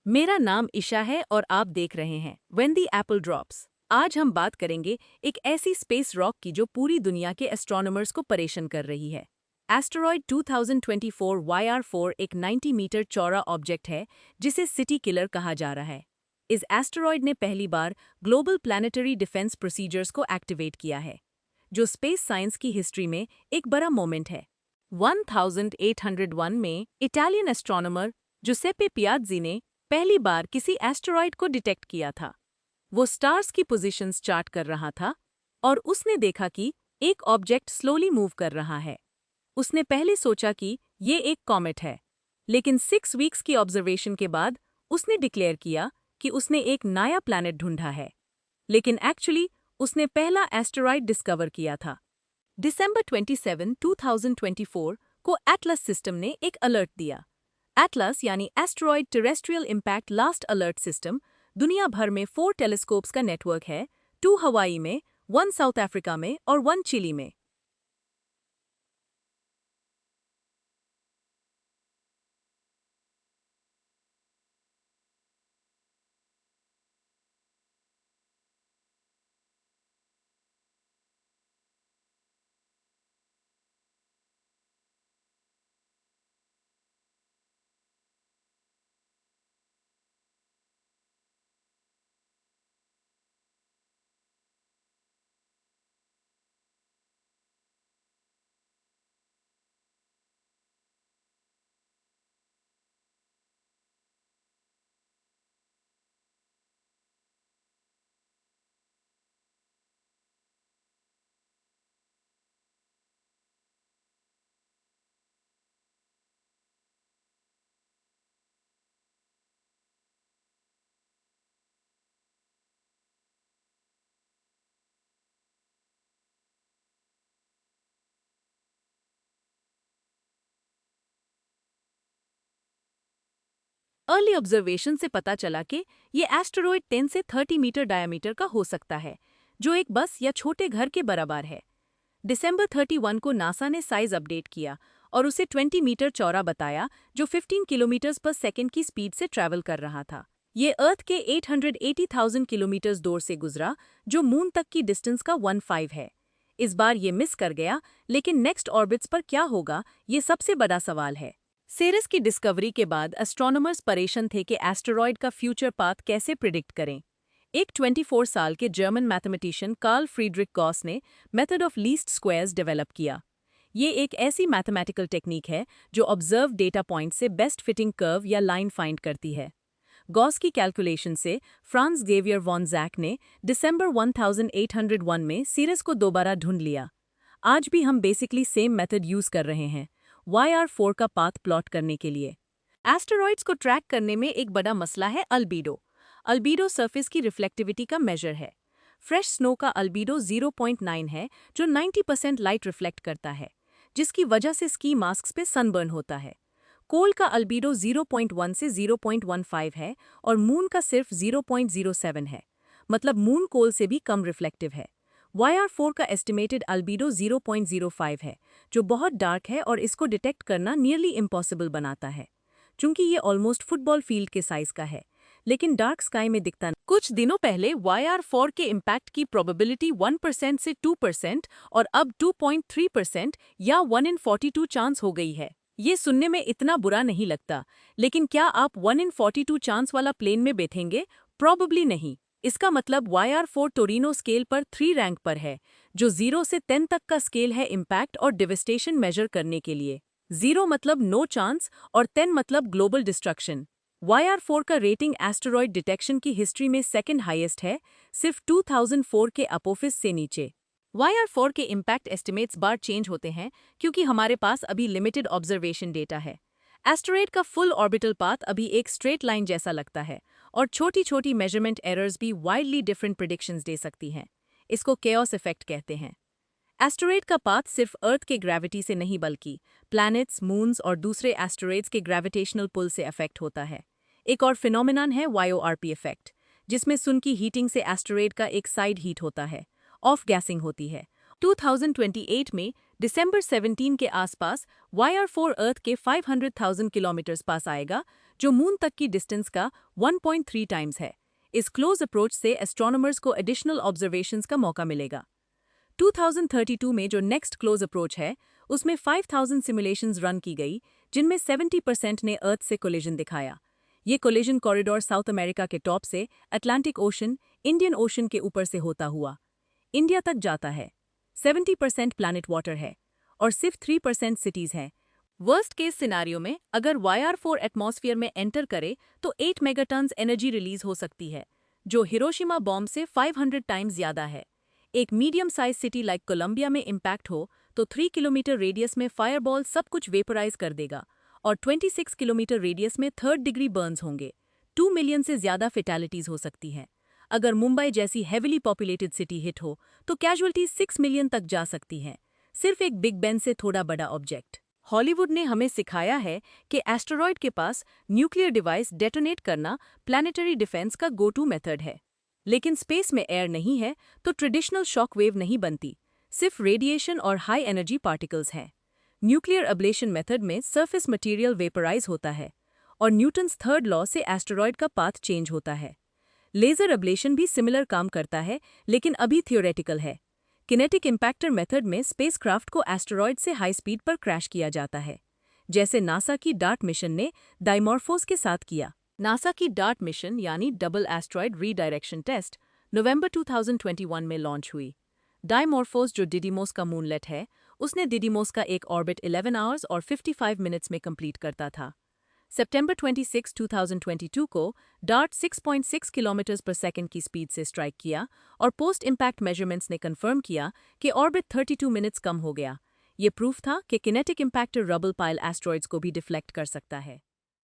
मेरा नाम ईशा है और आप देख रहे हैं व्हेन द एप्पल ड्रॉप्स। आज हम बात करेंगे एक ऐसी स्पेस रॉक की जो पूरी दुनिया के एस्ट्रोनॉमर्स को परेशान कर रही है। एस्टेरॉयड 2024 YR4 एक 90 मीटर चौड़ा ऑब्जेक्ट है जिसे सिटी किलर कहा जा रहा है। इस एस्टेरॉयड ने पहली बार ग्लोबल प्लैनेटरी डिफेंस प्रोसीजर्स को एक्टिवेट किया है, जो स्पेस साइंस की हिस्ट्री में एक बड़ा मोमेंट है। 1801 में इटालियन एस्ट्रोनॉमर जुसेप्पे पियाज़ी ने पहली बार किसी एस्टेरॉयड को डिटेक्ट किया था। वो स्टार्स की पोजीशंस चार्ट कर रहा था और उसने देखा कि एक ऑब्जेक्ट स्लोली मूव कर रहा है। उसने पहले सोचा कि ये एक कॉमेट है, लेकिन 6 वीक्स की ऑब्जर्वेशन के बाद उसने डिक्लेयर किया कि उसने एक नया प्लैनेट ढूंढा है। लेकिन एक्चुअली उसने पहला एस्टेरॉयड डिस्कवर किया था। दिसंबर 27, 2024 को एटलस सिस्टम ने एक अलर्ट दिया। एटलस यानी asteroid terrestrial impact last alert system दुनिया भर में 4 टेलीस्कोप्स का नेटवर्क है, 2 हवाई में, 1 साउथ अफ्रीका में और 1 चिली में। अर्ली ऑब्जर्वेशन से पता चला कि ये एस्टेरॉयड 10 से 30 मीटर डायमीटर का हो सकता है, जो एक बस या छोटे घर के बराबर है। दिसंबर 31 को नासा ने साइज अपडेट किया और उसे 20 मीटर चौड़ा बताया, जो 15 किलोमीटर पर सेकंड की स्पीड से ट्रैवल कर रहा था। ये अर्थ के 880,000 किलोमीटर दूर से गुजरा, जो मून तक की डिस्टेंस का 15 है। इस बार ये मिस कर गया, लेकिन नेक्स्ट ऑर्बिट्स पर क्या होगा, ये सबसे बड़ा सवाल है। सेरेस की डिस्कवरी के बाद एस्ट्रोनॉमर्स परेशान थे कि एस्टेरॉयड का फ्यूचर पाथ कैसे प्रिडिक्ट करें। एक 24 साल के German mathematician Carl Friedrich Gauss ने method of least squares develop किया। ये एक ऐसी मैथमेटिकल टेक्निक है जो ऑब्जर्व डेटा पॉइंट से बेस्ट फिटिंग कर्व या लाइन फाइंड करती है। गॉस की कैलकुलेशन से फ्रांस जेवियर वॉन जैक ने दिसंबर 1801 में सीरस को दोबारा ढूंढ लिया। आज भी हम बेसिकली सेम मेथड यूज कर रहे हैं YR4 का पाथ प्लॉट करने के लिए। एस्टेरॉइड्स को ट्रैक करने में एक बड़ा मसला है अल्बीडो। अल्बीडो सरफेस की रिफ्लेक्टिविटी का मेजर है। फ्रेश स्नो का अल्बीडो 0.9 है, जो 90% लाइट रिफ्लेक्ट करता है, जिसकी वजह से स्की मास्क्स पे सनबर्न होता है। कोल का अल्बीडो 0.1 से 0.15 है और मून का सिर्फ 0.07 है, मतलब मून कोल से भी कम रिफ्लेक्टिव है। YR4 का एस्टिमेटेड अल्बीडो 0.05 है, जो बहुत डार्क है और इसको डिटेक्ट करना नियरली इम्पॉसिबल बनाता है, चूंकि ये ऑलमोस्ट फुटबॉल फील्ड के साइज का है, लेकिन डार्क स्काई में दिखता नहीं। कुछ दिनों पहले YR4 के इम्पैक्ट की प्रोबेबिलिटी 1% से 2% और अब 2.3% या 1 in 42 चांस हो गई है। ये सुनने में इतना बुरा नहीं लगता, लेकिन क्या आप 1 in 42 चांस वाला प्लेन में बैठेंगे? प्रॉबेबली नहीं। इसका मतलब YR4 टोरिनो स्केल पर 3 रैंक पर है, जो 0 से 10 तक का स्केल है इम्पैक्ट और डिवेस्टेशन मेजर करने के लिए। 0 मतलब नो चांस और 10 मतलब ग्लोबल डिस्ट्रक्शन। YR4 का रेटिंग एस्टेरॉयड डिटेक्शन की हिस्ट्री में सेकंड हाईएस्ट है, सिर्फ 2004 के अपोफिस से नीचे। YR4 के इम्पैक्ट एस्टिमेट्स बार चेंज होते हैं क्योंकि हमारे पास अभी लिमिटेड ऑब्जर्वेशन डेटा है। एस्टेरॉयड का फुल ऑर्बिटल पाथ अभी एक स्ट्रेट लाइन जैसा लगता है और छोटी छोटी मेजरमेंट एरर्स भी वाइडली डिफरेंट प्रिडिक्शंस दे सकती हैं। इसको केओस इफेक्ट कहते हैं। एस्टेरॉयड का पाथ सिर्फ अर्थ के ग्रेविटी से नहीं बल्कि प्लैनेट्स, मून्स और दूसरे एस्टेरॉयड्स के ग्रेविटेशनल पुल से अफेक्ट होता है। एक और फिनोमिनन है YORP इफेक्ट, जिसमें सुन की हीटिंग से एस्टेरॉयड का एक साइड हीट होता है, ऑफ गैसिंग होती है। 2028 में दिसंबर 17 के आसपास YR4 अर्थ के 500,000 किलोमीटर पास आएगा, जो मून तक की डिस्टेंस का 1.3 टाइम्स है। इस क्लोज अप्रोच से एस्ट्रोनॉमर्स को एडिशनल ऑब्जर्वेशंस का मौका मिलेगा। 2032 में जो नेक्स्ट क्लोज अप्रोच है, उसमें 5,000 सिमुलेशंस रन की गई, जिनमें 70% ने अर्थ से कोलिजन दिखाया। ये कोलिजन कॉरिडोर साउथ अमेरिका के टॉप से अटलांटिक ओशन, इंडियन ओशन के ऊपर से होता हुआ इंडिया तक जाता है। 70% प्लैनेट वाटर है और सिर्फ 3% सिटीज हैं। वर्स्ट केस सिनारियो में अगर YR4 एटमॉस्फेयर में एंटर करे तो 8 मेगाटन्स एनर्जी रिलीज हो सकती है, जो हिरोशिमा बॉम्ब से 500 टाइम्स ज़्यादा है। एक medium size city like Colombia में इम्पैक्ट हो तो 3 किलोमीटर रेडियस में फायरबॉल सब कुछ वेपराइज कर देगा और 26 किलोमीटर रेडियस में 3rd डिग्री बर्न्स होंगे। 2 मिलियन से ज़्यादा फेटैलिटीज हो सकती हैं। अगर मुंबई जैसी हेविली पॉपुलेटेड सिटी हिट हो तो कैजुअलिटीज 6 मिलियन तक जा सकती हैं, सिर्फ एक बिग बेन से थोड़ा बड़ा ऑब्जेक्ट। हॉलीवुड ने हमें सिखाया है कि एस्टेरॉयड के पास न्यूक्लियर डिवाइस डेटोनेट करना प्लैनेटरी डिफेंस का गो टू मेथड है। लेकिन स्पेस में एयर नहीं है तो ट्रेडिशनल शॉक वेव नहीं बनती, सिर्फ रेडिएशन और हाई एनर्जी पार्टिकल्स हैं। न्यूक्लियर अब्लेशन मेथड में सरफेस मटेरियल वेपराइज होता है और न्यूटन्स थर्ड लॉ से एस्टेरॉयड का पाथ चेंज होता है। लेजर अब्लेशन भी सिमिलर काम करता है, लेकिन अभी थियोरेटिकल है। किनेटिक इम्पैक्टर मेथड में स्पेसक्राफ्ट को एस्टेरॉयड से हाई स्पीड पर क्रैश किया जाता है, जैसे नासा की डार्ट मिशन ने डाइमॉर्फोस के साथ किया। नासा की डार्ट मिशन यानी डबल एस्ट्रॉयड रीडायरेक्शन टेस्ट नवंबर 2021 में लॉन्च हुई। डाइमॉर्फोस जो डिडिमोस का मूनलेट है, उसने डिडिमोस का एक ऑर्बिट 11 आवर्स और 55 मिनट्स में कंप्लीट करता था। सितंबर 26, 2022 को डार्ट 6.6 किलोमीटर पर सेकंड की स्पीड से स्ट्राइक किया और पोस्ट इम्पैक्ट मेजरमेंट्स ने कंफर्म किया कि ऑर्बिट 32 मिनट्स कम हो गया। ये प्रूफ था कि किनेटिक इम्पैक्टर रबल पाइल एस्ट्रॉयड्स को भी डिफ्लेक्ट कर सकता है।